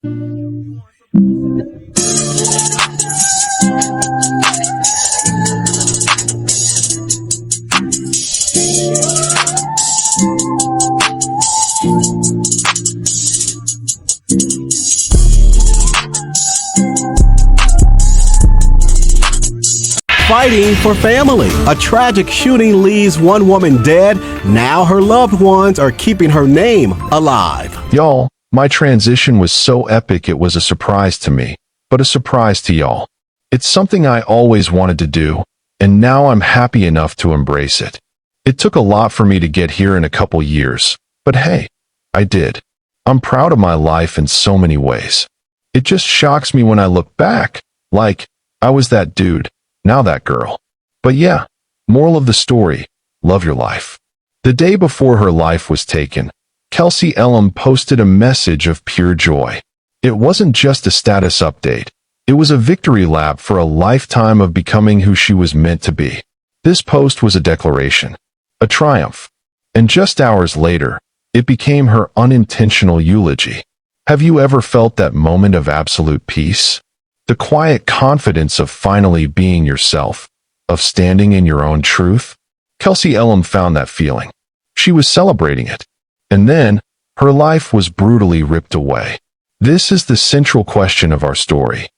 Fighting for family. A tragic shooting leaves one woman dead. Now her loved ones are keeping her name alive. Y'all, my transition was so epic it was a surprise to me, but a surprise to y'all. It's something I always wanted to do, and now I'm happy enough to embrace it. It took a lot for me to get here in a couple years, but hey, I did. I'm proud of my life in so many ways. It just shocks me when I look back, like, I was that dude, now that girl. But yeah, moral of the story, love your life. The day before her life was taken, Kelsey Elem posted a message of pure joy. It wasn't just a status update. It was a victory lap for a lifetime of becoming who she was meant to be. This post was a declaration, a triumph. And just hours later, it became her unintentional eulogy. Have you ever felt that moment of absolute peace? The quiet confidence of finally being yourself, of standing in your own truth? Kelsey Elem found that feeling. She was celebrating it. And then, her life was brutally ripped away. This is the central question of our story.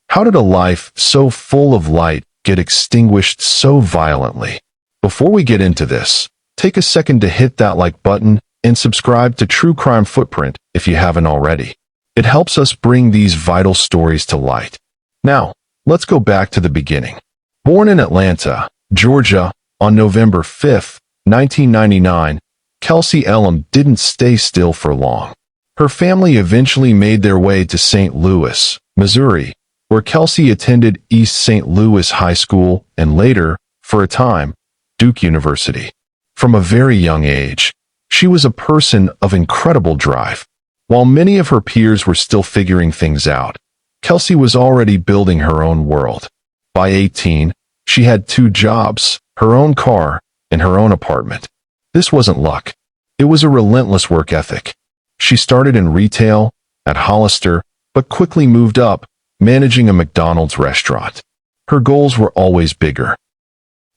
How did a life so full of light get extinguished so violently? Before we get into this, take a second to hit that like button and subscribe to True Crime Footprint if you haven't already. It helps us bring these vital stories to light. Now, let's go back to the beginning. Born in Atlanta, Georgia, on November 5, 1999, Kelsey Elem didn't stay still for long. Her family eventually made their way to St. Louis, Missouri, where Kelsey attended East St. Louis High School and later, for a time, Duke University. From a very young age, she was a person of incredible drive. While many of her peers were still figuring things out, Kelsey was already building her own world. By 18, she had 2 jobs, her own car, and her own apartment. This wasn't luck. It was a relentless work ethic. She started in retail, at Hollister, but quickly moved up, managing a McDonald's restaurant. Her goals were always bigger.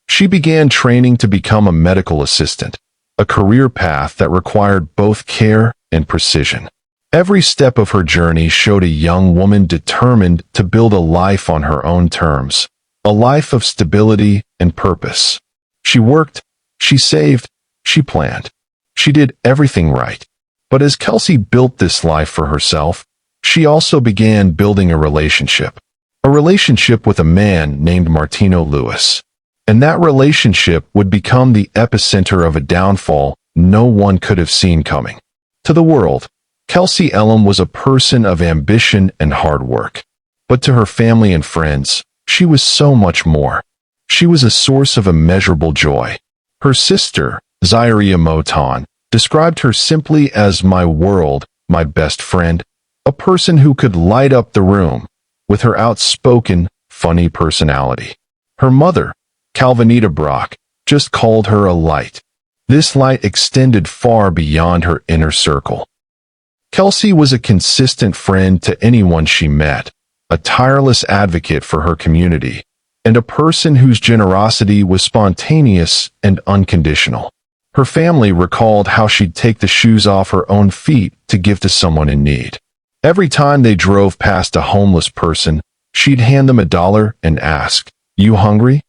She began training to become a medical assistant, a career path that required both care and precision. Every step of her journey showed a young woman determined to build a life on her own terms, a life of stability and purpose. She worked, she saved, she planned. She did everything right. But as Kelsey built this life for herself, she also began building a relationship with a man named Martino Lewis. And that relationship would become the epicenter of a downfall no one could have seen coming. To the world, Kelsey Elem was a person of ambition and hard work. But to her family and friends, she was so much more. She was a source of immeasurable joy. Her sister, Zaire Moton, described her simply as my world, my best friend, a person who could light up the room with her outspoken, funny personality. Her mother, Calvinita Brock, just called her a light. This light extended far beyond her inner circle. Kelsey was a consistent friend to anyone she met, a tireless advocate for her community, and a person whose generosity was spontaneous and unconditional. Her family recalled how she'd take the shoes off her own feet to give to someone in need. Every time they drove past a homeless person, she'd hand them $1 and ask, "You hungry?"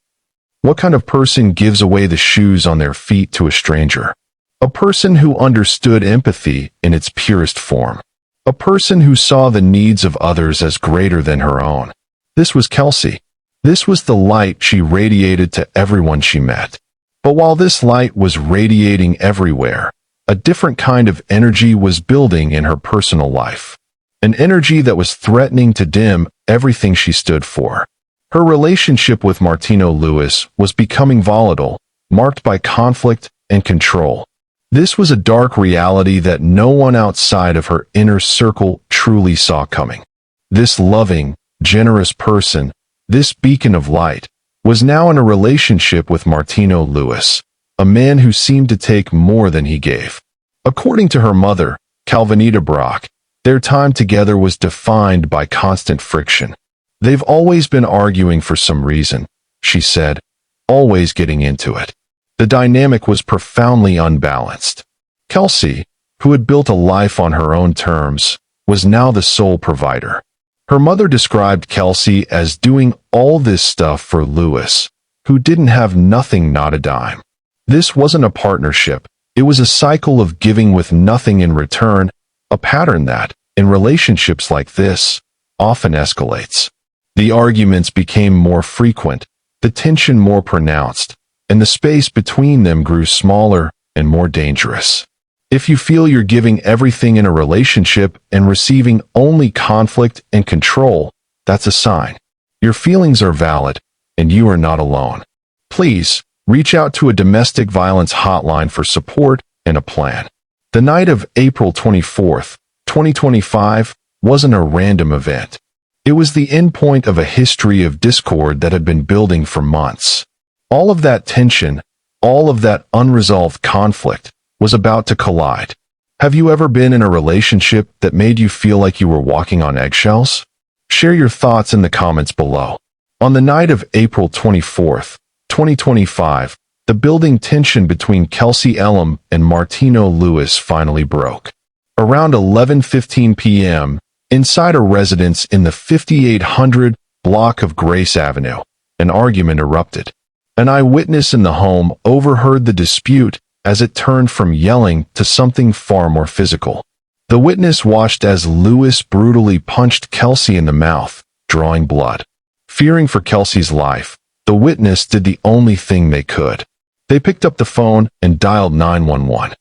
What kind of person gives away the shoes on their feet to a stranger? A person who understood empathy in its purest form. A person who saw the needs of others as greater than her own. This was Kelsey. This was the light she radiated to everyone she met. But while this light was radiating everywhere, a different kind of energy was building in her personal life. An energy that was threatening to dim everything she stood for. Her relationship with Martino Lewis was becoming volatile, marked by conflict and control. This was a dark reality that no one outside of her inner circle truly saw coming. This loving, generous person, this beacon of light, was now in a relationship with Martino Lewis, a man who seemed to take more than he gave. According to her mother, Calvinita Brock, Their time together was defined by constant friction. "They've always been arguing for some reason," she said, always getting into it. The dynamic was profoundly unbalanced. Kelsey, who had built a life on her own terms, was now the sole provider. Her mother described Kelsey as doing all this stuff for Lewis, who didn't have nothing, not a dime. This wasn't a partnership. It was a cycle of giving with nothing in return, a pattern that, in relationships like this, often escalates. The arguments became more frequent, the tension more pronounced, and the space between them grew smaller and more dangerous. If you feel you're giving everything in a relationship and receiving only conflict and control, that's a sign. Your feelings are valid, and you are not alone. Please, reach out to a domestic violence hotline for support and a plan. The night of April 24th, 2025, wasn't a random event. It was the endpoint of a history of discord that had been building for months. All of that tension, all of that unresolved conflict, was about to collide. Have you ever been in a relationship that made you feel like you were walking on eggshells? Share your thoughts in the comments below. On the night of April 24th, 2025, the building tension between Kelsey Elem and Martino Lewis finally broke. Around 11:15 p.m., inside a residence in the 5800 block of Grace Avenue, an argument erupted. An eyewitness in the home overheard the dispute as it turned from yelling to something far more physical. The witness watched as Lewis brutally punched Kelsey in the mouth, drawing blood. Fearing for Kelsey's life, the witness did the only thing they could. They picked up the phone and dialed 911.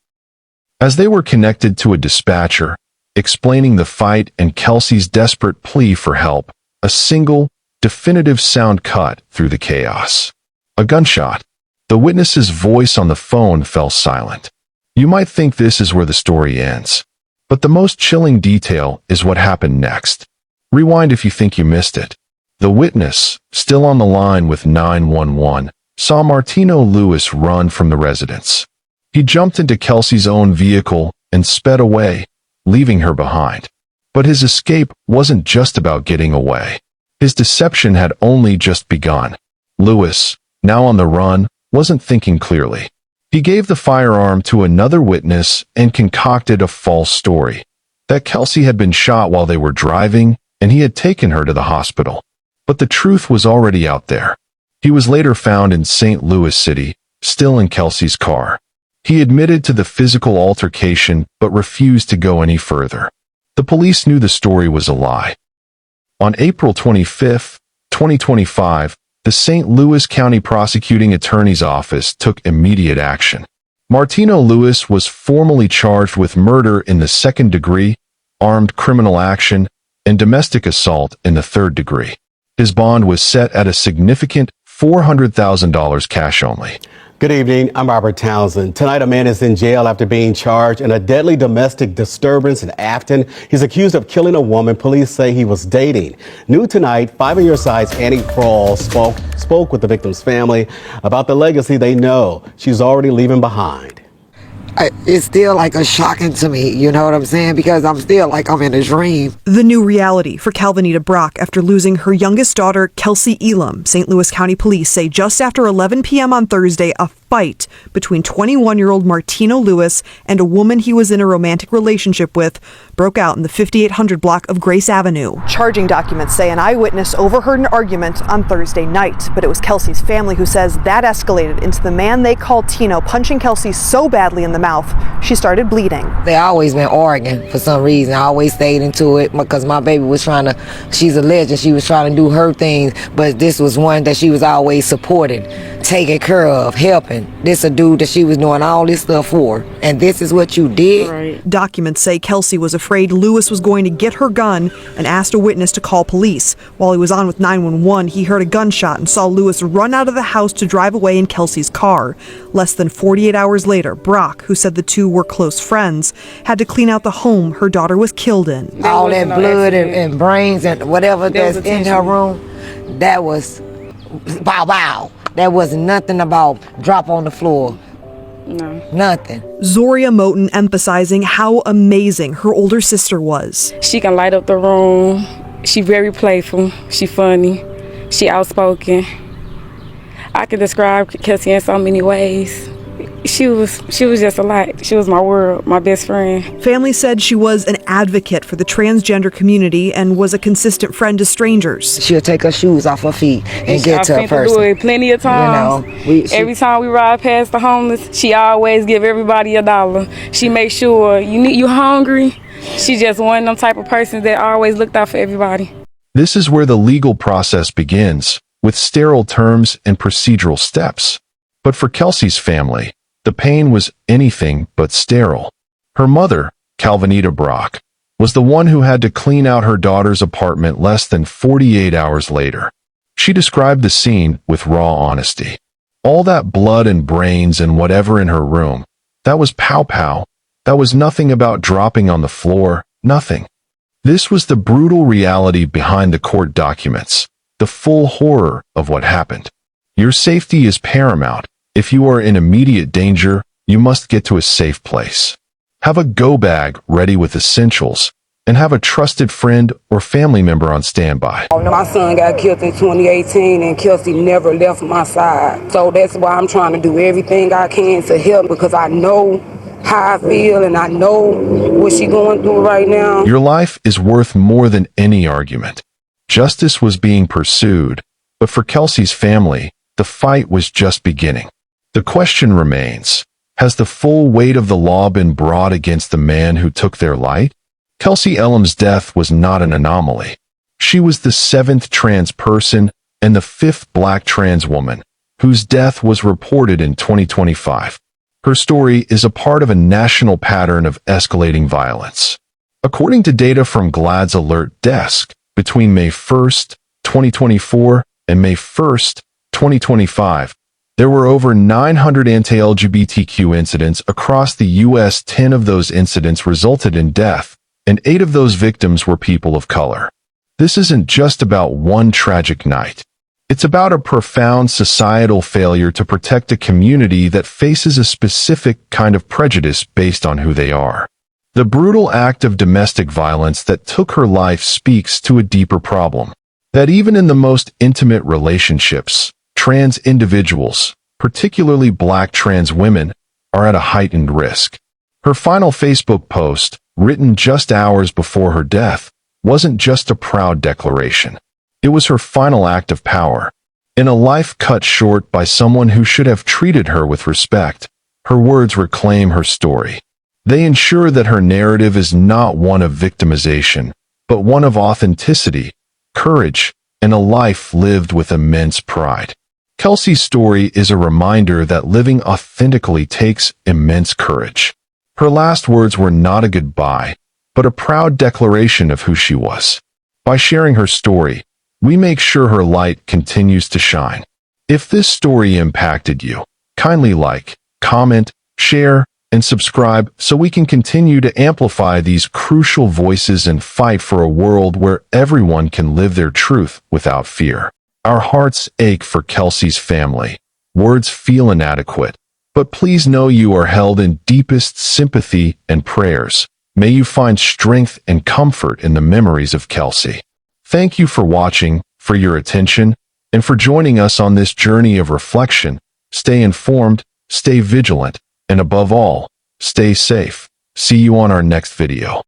As they were connected to a dispatcher, explaining the fight and Kelsey's desperate plea for help, a single, definitive sound cut through the chaos. A gunshot. The witness's voice on the phone fell silent. You might think this is where the story ends, but the most chilling detail is what happened next. Rewind if you think you missed it. The witness, still on the line with 911, saw Martino Lewis run from the residence. He jumped into Kelsey's own vehicle and sped away, leaving her behind. But his escape wasn't just about getting away. His deception had only just begun. Lewis, now on the run, wasn't thinking clearly. He gave the firearm to another witness and concocted a false story. That Kelsey had been shot while they were driving, and he had taken her to the hospital. But the truth was already out there. He was later found in St. Louis City, still in Kelsey's car. He admitted to the physical altercation but refused to go any further. The police knew the story was a lie. On April 25, 2025, the St. Louis County Prosecuting Attorney's Office took immediate action. Martino Lewis was formally charged with murder in the second degree, armed criminal action, and domestic assault in the third degree. His bond was set at a significant $400,000 cash only. Good evening, I'm Robert Townsend. Tonight, a man is in jail after being charged in a deadly domestic disturbance in Afton. He's accused of killing a woman police say he was dating. New tonight, 5 on your side's Annie Kroll spoke with the victim's family about the legacy they know she's already leaving behind. It's still like a shocking to me, you know what I'm saying? Because I'm still like I'm in a dream. The new reality for Calvinita Brock after losing her youngest daughter, Kelsey Elem. St. Louis County Police say just after 11 p.m. on Thursday, a fight between 21-year-old Martino Lewis and a woman he was in a romantic relationship with broke out in the 5800 block of Grace Avenue. Charging documents say an eyewitness overheard an argument on Thursday night, but it was Kelsey's family who says that escalated into the man they call Tino punching Kelsey so badly in the mouth, she started bleeding. They always been arguing for some reason. I always stayed into it because my baby was she's a legend, she was trying to do her things, but this was one that she was always supporting, taking care of, helping. This a dude that she was doing all this stuff for, and this is what you did? Right. Documents say Kelsey was afraid Lewis was going to get her gun and asked a witness to call police. While he was on with 911, he heard a gunshot and saw Lewis run out of the house to drive away in Kelsey's car. Less than 48 hours later, Brock, who said the two were close friends, had to clean out the home her daughter was killed in. All that blood and brains and whatever that's in her room, that was bow. That was nothing about drop on the floor. No. Nothing. Zoria Moten emphasizing how amazing her older sister was. She can light up the room. She very playful. She funny. She outspoken. I can describe Kelsey in so many ways. She was just a light. She was my world, my best friend. Family said she was an advocate for the transgender community and was a consistent friend to strangers. She'll take her shoes off her feet and get to a I've seen her person. do it plenty of times. Every time we ride past the homeless, she always give everybody $1. She makes sure you hungry. She just one of them type of persons that always looked out for everybody. This is where the legal process begins, with sterile terms and procedural steps. But for Kelsey's family, the pain was anything but sterile. Her mother, Calvinita Brock, was the one who had to clean out her daughter's apartment less than 48 hours later. She described the scene with raw honesty. All that blood and brains and whatever in her room, that was pow-pow. That was nothing about dropping on the floor, nothing. This was the brutal reality behind the court documents, the full horror of what happened. Your safety is paramount. If you are in immediate danger, you must get to a safe place. Have a go bag ready with essentials, and have a trusted friend or family member on standby. My son got killed in 2018 and Kelsey never left my side. So that's why I'm trying to do everything I can to help, because I know how I feel and I know what she's going through right now. Your life is worth more than any argument. Justice was being pursued, but for Kelsey's family, the fight was just beginning. The question remains, has the full weight of the law been brought against the man who took their light? Kelsey Elem's death was not an anomaly. She was the 7th trans person and the 5th black trans woman, whose death was reported in 2025. Her story is a part of a national pattern of escalating violence. According to data from GLAAD's Alert Desk, between May 1st, 2024 and May 1st, 2025, there were over 900 anti-LGBTQ incidents across the U.S. 10 of those incidents resulted in death, and 8 of those victims were people of color. This isn't just about one tragic night. It's about a profound societal failure to protect a community that faces a specific kind of prejudice based on who they are. The brutal act of domestic violence that took her life speaks to a deeper problem, that even in the most intimate relationships, trans individuals, particularly black trans women, are at a heightened risk. Her final Facebook post, written just hours before her death, wasn't just a proud declaration. It was her final act of power. In a life cut short by someone who should have treated her with respect, her words reclaim her story. They ensure that her narrative is not one of victimization, but one of authenticity, courage, and a life lived with immense pride. Kelsey's story is a reminder that living authentically takes immense courage. Her last words were not a goodbye, but a proud declaration of who she was. By sharing her story, we make sure her light continues to shine. If this story impacted you, kindly like, comment, share, and subscribe so we can continue to amplify these crucial voices and fight for a world where everyone can live their truth without fear. Our hearts ache for Kelsey's family. Words feel inadequate, but please know you are held in deepest sympathy and prayers. May you find strength and comfort in the memories of Kelsey. Thank you for watching, for your attention, and for joining us on this journey of reflection. Stay informed, stay vigilant, and above all, stay safe. See you on our next video.